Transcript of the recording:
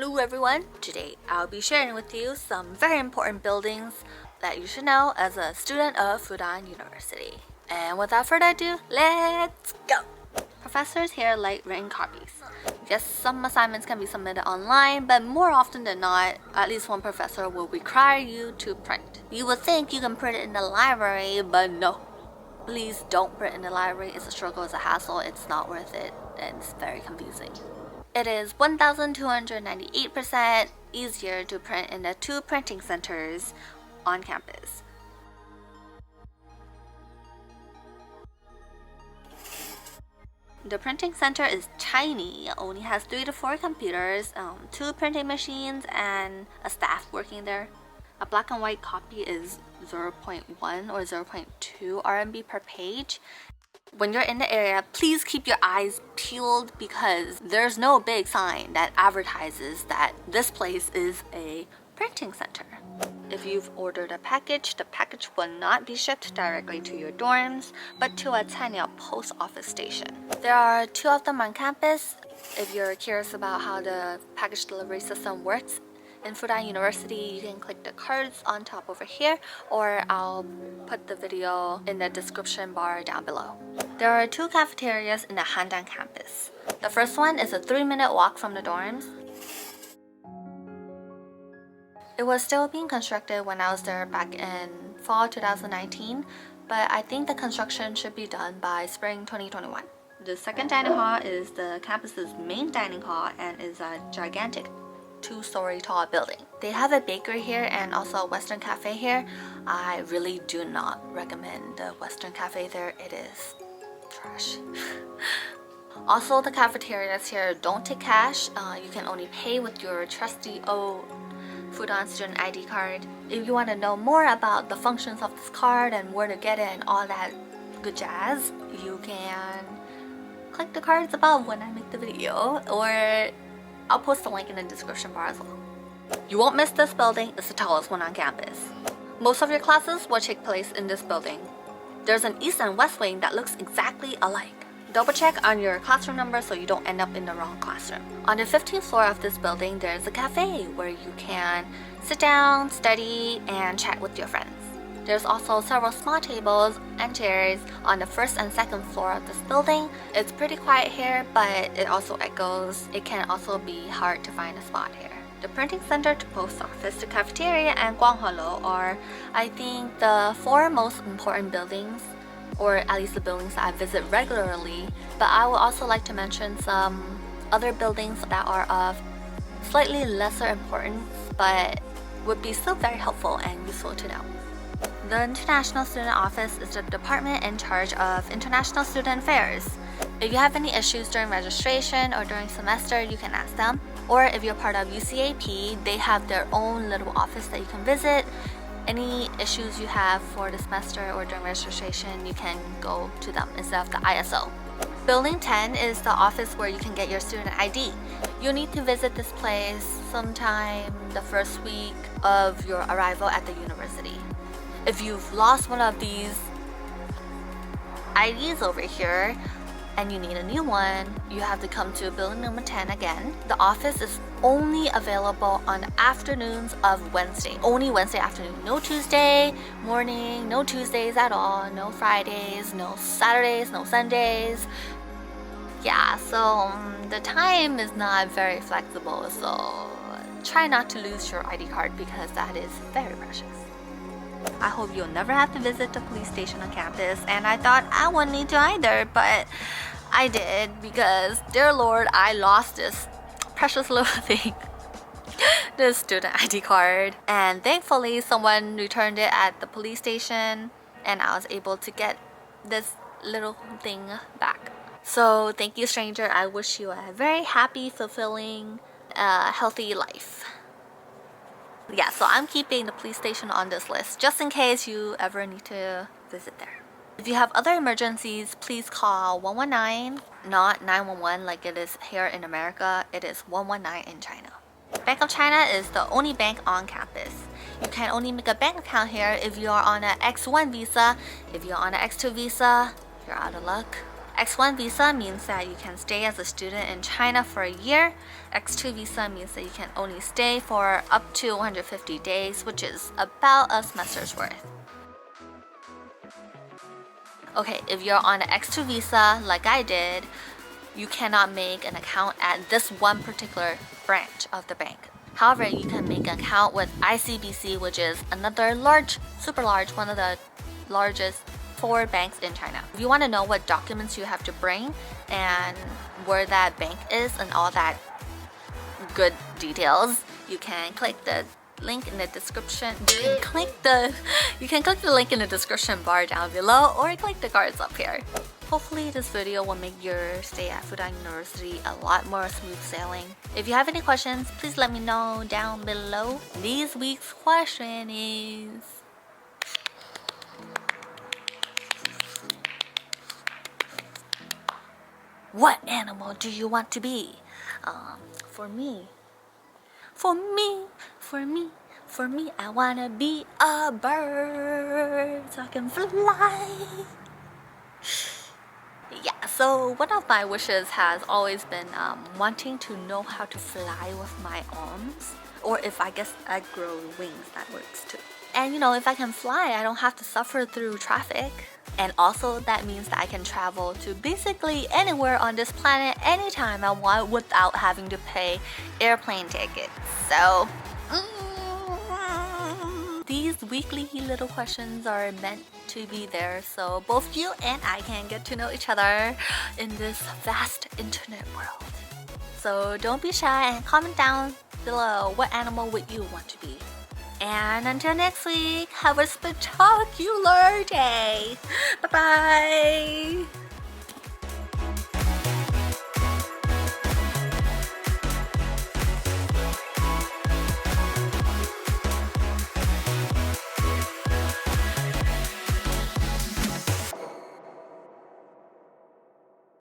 Hello everyone! Today I'll be sharing with you some very important buildings that you should know as a student of Fudan University. And without further ado, let's go! Professors here like written copies. Yes, some assignments can be submitted online, but more often than not, at least one professor will require you to print. You would think you can print it in the library, but no. Please don't print in the library. It's a struggle, it's a hassle, it's not worth it, and it's very confusing. It is 1,298% easier to print in the 2 printing centers on campus. The printing center is tiny, only has 3 to 4 computers, 2 printing machines, and a staff working there. A black and white copy is 0.1 or 0.2 RMB per page. When you're in the area, please keep your eyes peeled because there's no big sign that advertises that this place is a printing center. If you've ordered a package, the package will not be shipped directly to your dorms, but to a Tanya post office station. There are 2 of them on campus. If you're curious about how the package delivery system works, in Fudan University, you can click the cards on top over here, or I'll put the video in the description bar down below. There are 2 cafeterias in the Handan campus. The first one is a 3-minute walk from the dorms. It was still being constructed when I was there back in fall 2019, but I think the construction should be done by spring 2021. The second dining hall is the campus's main dining hall and is a gigantic 2-story tall building. They have a bakery here and also a Western cafe here. I really do not recommend the Western cafe there. It is trash. Also, the cafeterias here don't take cash. You can only pay with your trusty old Fudan student ID card. If you want to know more about the functions of this card and where to get it and all that good jazz, you can click the cards above when I make the video, or I'll post a link in the description bar as well. You won't miss this building. It's the tallest one on campus. Most of your classes will take place in this building. There's an east and west wing that looks exactly alike. Double check on your classroom number so you don't end up in the wrong classroom. On the 15th floor of this building, there's a cafe where you can sit down, study, and chat with your friends. There's also several small tables and chairs on the 1st and 2nd floor of this building. It's pretty quiet here, but it also echoes. It can also be hard to find a spot here. The printing center to post office, the cafeteria, and Guangholo are, I think, the 4 most important buildings, or at least the buildings that I visit regularly. But I would also like to mention some other buildings that are of slightly lesser importance, but would be still very helpful and useful to know. The International Student Office is the department in charge of international student affairs. If you have any issues during registration or during semester, you can ask them. Or if you're part of UCAP, they have their own little office that you can visit. Any issues you have for the semester or during registration, you can go to them instead of the ISO. Building 10 is the office where you can get your student ID. You need to visit this place sometime the first week of your arrival at the university. If you've lost one of these IDs over here and you need a new one, you have to come to building number 10 again. The office is only available on afternoons of Wednesday. Only Wednesday afternoon. No Tuesday morning, no Tuesdays at all, no Fridays, no Saturdays, no Sundays. Yeah, so the time is not very flexible, so try not to lose your ID card because that is very precious. I hope you'll never have to visit the police station on campus, and I thought I wouldn't need to either, but I did because, dear Lord, I lost this precious little thing, this student ID card, and thankfully someone returned it at the police station and I was able to get this little thing back. So thank you, stranger. I wish you a very happy, fulfilling, healthy life. Yeah, so I'm keeping the police station on this list just in case you ever need to visit there. If you have other emergencies, please call 119, not 911 like it is here in America. It is 119 in China. Bank of China is the only bank on campus. You can only make a bank account here if you are on an X1 visa. If you're on an X2 visa, you're out of luck. X1 visa means that you can stay as a student in China for a year. X2 visa means that you can only stay for up to 150 days, which is about a semester's worth. Okay, if you're on an X2 visa like I did, you cannot make an account at this one particular branch of the bank. However, you can make an account with ICBC, which is another super large, one of the largest 4 banks in China. If you want to know what documents you have to bring and where that bank is and all that good details, you can click the link in the description. You can click the link in the description bar down below, or click the cards up here. Hopefully this video will make your stay at Fudan University a lot more smooth sailing. If you have any questions, please let me know down below. This week's question is, what animal do you want to be? For me, I wanna be a bird so I can fly. Yeah, so one of my wishes has always been wanting to know how to fly with my arms. Or if I grow wings, that works too. And if I can fly, I don't have to suffer through traffic. And also that means that I can travel to basically anywhere on this planet anytime I want without having to pay airplane tickets. So these weekly little questions are meant to be there so both you and I can get to know each other in this vast internet world. So don't be shy and comment down below what animal would you want to be. And until next week, have a spectacular day. Bye bye.